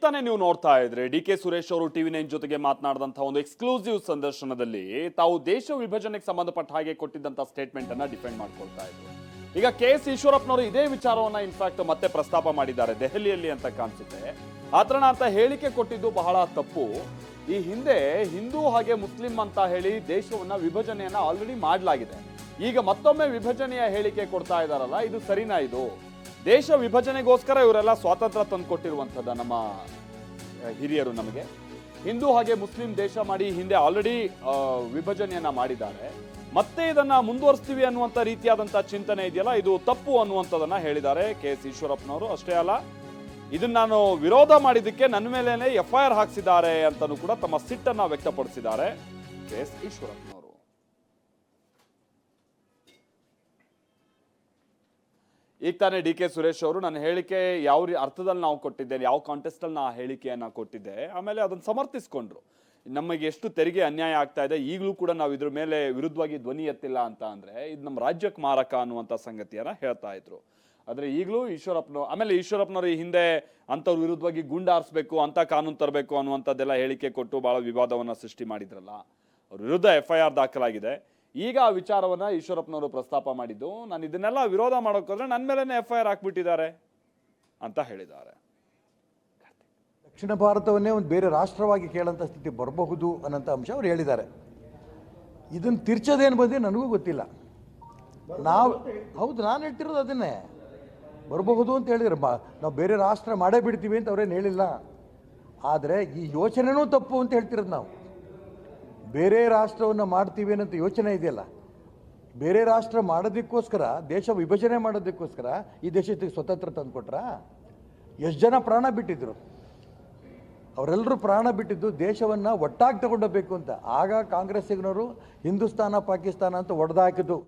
ತಾನೇ ನೀವು ನೋಡ್ತಾ ಇದ್ರೆ ಡಿ.ಕೆ. ಸುರೇಶ್ ಅವರು ಟಿವಿ9 ಜೊತೆಗೆ ಮಾತನಾಡಿದಂತಹ ಒಂದು ಎಕ್ಸ್ಕ್ಲೂಸಿವ್ ಸಂದರ್ಶನದಲ್ಲಿ ತಾವು ದೇಶ ವಿಭಜನೆಗೆ ಸಂಬಂಧಪಟ್ಟ ಹಾಗೆ ಕೊಟ್ಟಿದ್ದಂತ ಸ್ಟೇಟ್ಮೆಂಟ್ ಅನ್ನ ಡಿಫೆಂಡ್ ಮಾಡ್ಕೊಳ್ತಾ ಇದ್ರು. ಈಗ ಕೆ.ಎಸ್. ಈಶ್ವರಪ್ಪನವರು ಇದೇ ವಿಚಾರವನ್ನ ಇನ್ಫ್ಯಾಕ್ಟ್ ಮತ್ತೆ ಪ್ರಸ್ತಾಪ ಮಾಡಿದ್ದಾರೆ ದೆಹಲಿಯಲ್ಲಿ ಅಂತ ಕಾಣಿಸುತ್ತೆ. ಆತನ ಅಂತ ಹೇಳಿಕೆ ಕೊಟ್ಟಿದ್ದು ಬಹಳ ತಪ್ಪು. ಈ ಹಿಂದೆ ಹಿಂದೂ ಹಾಗೆ ಮುಸ್ಲಿಂ ಅಂತ ಹೇಳಿ ದೇಶವನ್ನ ವಿಭಜನೆಯನ್ನ ಆಲ್ರೆಡಿ ಮಾಡಲಾಗಿದೆ. ಈಗ ಮತ್ತೊಮ್ಮೆ ವಿಭಜನೆಯ ಹೇಳಿಕೆ ಕೊಡ್ತಾ ಇದಾರಲ್ಲ, ಇದು ಸರಿನಾ? ಇದು ದೇಶ ವಿಭಜನೆಗೋಸ್ಕರ ಇವರೆಲ್ಲ ಸ್ವಾತಂತ್ರ್ಯ ತಂದು ಕೊಟ್ಟಿರುವಂಥದ್ದು ನಮ್ಮ ಹಿರಿಯರು. ನಮಗೆ ಹಿಂದೂ ಹಾಗೆ ಮುಸ್ಲಿಂ ದೇಶ ಮಾಡಿ ಹಿಂದೆ ಆಲ್ರೆಡಿ ವಿಭಜನೆಯನ್ನ ಮಾಡಿದ್ದಾರೆ. ಮತ್ತೆ ಇದನ್ನ ಮುಂದುವರಿಸ್ತೀವಿ ಅನ್ನುವಂಥ ರೀತಿಯಾದಂತಹ ಚಿಂತನೆ ಇದೆಯಲ್ಲ, ಇದು ತಪ್ಪು ಅನ್ನುವಂಥದ್ದನ್ನ ಹೇಳಿದ್ದಾರೆ ಕೆ.ಎಸ್. ಈಶ್ವರಪ್ಪನವರು. ಅಷ್ಟೇ ಅಲ್ಲ, ಇದನ್ನ ನಾನು ವಿರೋಧ ಮಾಡಿದ್ದಕ್ಕೆ ನನ್ನ ಮೇಲೇನೆ FIR ಹಾಕ್ಸಿದ್ದಾರೆ ಅಂತಲೂ ಕೂಡ ತಮ್ಮ ಸಿಟ್ಟನ್ನ ವ್ಯಕ್ತಪಡಿಸಿದ್ದಾರೆ ಕೆ.ಎಸ್. ಈಶ್ವರಪ್ಪನವರು. ಈಗ ತಾನೇ ಡಿ.ಕೆ. ಸುರೇಶ್ ಅವರು ನನ್ನ ಹೇಳಿಕೆ ಯಾವ ಅರ್ಥದಲ್ಲಿ ನಾವು ಕೊಟ್ಟಿದ್ದೇನೆ, ಯಾವ ಕಾಂಟೆಸ್ಟ್ ಅಲ್ಲಿ ನಾ ಹೇಳಿಕೆಯನ್ನ ಕೊಟ್ಟಿದ್ದೆ, ಆಮೇಲೆ ಅದನ್ನ ಸಮರ್ಥಿಸ್ಕೊಂಡ್ರು. ನಮಗೆ ಎಷ್ಟು ತೆರಿಗೆ ಅನ್ಯಾಯ ಆಗ್ತಾ ಇದೆ, ಈಗಲೂ ಕೂಡ ನಾವು ಇದ್ರ ಮೇಲೆ ವಿರುದ್ಧವಾಗಿ ಧ್ವನಿ ಎತ್ತಿಲ್ಲ ಅಂತ ಅಂದ್ರೆ ಇದು ನಮ್ಮ ರಾಜ್ಯಕ್ಕೆ ಮಾರಕ ಅನ್ನುವಂಥ ಸಂಗತಿಯನ್ನ ಹೇಳ್ತಾ ಇದ್ರು. ಆದ್ರೆ ಈಗಲೂ ಈಶ್ವರಪ್ಪನವರು ಈ ಹಿಂದೆ ಅಂಥವ್ರ ವಿರುದ್ಧವಾಗಿ ಗುಂಡಾರಿಸಬೇಕು, ಅಂತ ಕಾನೂನು ತರಬೇಕು ಅನ್ನುವಂಥದ್ದೆಲ್ಲ ಹೇಳಿಕೆ ಕೊಟ್ಟು ಬಹಳ ವಿವಾದವನ್ನ ಸೃಷ್ಟಿ ಮಾಡಿದ್ರಲ್ಲ, ಅವ್ರ ವಿರುದ್ಧ FIR ದಾಖಲಾಗಿದೆ. ಈಗ ಆ ವಿಚಾರವನ್ನ ಈಶ್ವರಪ್ಪನವರು ಪ್ರಸ್ತಾಪ ಮಾಡಿದ್ದು, ನಾನು ಇದನ್ನೆಲ್ಲ ವಿರೋಧ ಮಾಡೋಕ್ಕೋದ್ರೆ ನನ್ನ ಮೇಲೇನೆ FIR ಹಾಕ್ಬಿಟ್ಟಿದ್ದಾರೆ ಅಂತ ಹೇಳಿದ್ದಾರೆ. ದಕ್ಷಿಣ ಭಾರತವನ್ನೇ ಒಂದು ಬೇರೆ ರಾಷ್ಟ್ರವಾಗಿ ಕೇಳೋಂಥ ಸ್ಥಿತಿ ಬರಬಹುದು ಅನ್ನೋಂಥ ಅಂಶ ಅವ್ರು ಹೇಳಿದ್ದಾರೆ. ಇದನ್ನು ತಿರ್ಚೋದೇನು ಬಂದು ನನಗೂ ಗೊತ್ತಿಲ್ಲ. ನಾನು ಹೇಳ್ತಿರೋದು ಅದನ್ನೇ, ಬರಬಹುದು ಅಂತ ಹೇಳಿದ್ರೆ ನಾವು ಬೇರೆ ರಾಷ್ಟ್ರ ಮಾಡೇ ಬಿಡ್ತೀವಿ ಅಂತ ಅವ್ರೇನು ಹೇಳಿಲ್ಲ. ಆದರೆ ಈ ಯೋಚನೆನೂ ತಪ್ಪು ಅಂತ ಹೇಳ್ತಿರೋದು ನಾವು. ಬೇರೆ ರಾಷ್ಟ್ರವನ್ನು ಮಾಡ್ತೀವಿ ಅನ್ನೋಂಥ ಯೋಚನೆ ಇದೆಯಲ್ಲ, ಬೇರೆ ರಾಷ್ಟ್ರ ಮಾಡೋದಕ್ಕೋಸ್ಕರ, ದೇಶ ವಿಭಜನೆ ಮಾಡೋದಕ್ಕೋಸ್ಕರ ಈ ದೇಶಕ್ಕೆ ಸ್ವತಂತ್ರ ತಂದುಕೊಟ್ರ? ಎಷ್ಟು ಜನ ಪ್ರಾಣ ಬಿಟ್ಟಿದ್ರು? ಅವರೆಲ್ಲರೂ ಪ್ರಾಣ ಬಿಟ್ಟಿದ್ದು ದೇಶವನ್ನು ಒಟ್ಟಾಗಿ ತಗೊಂಡೋಗ್ಬೇಕು ಅಂತ. ಆಗ ಕಾಂಗ್ರೆಸ್ಸಿಗನವರು ಹಿಂದೂಸ್ತಾನ ಪಾಕಿಸ್ತಾನ ಅಂತ ಒಡೆದಾಕಿದ್ದು.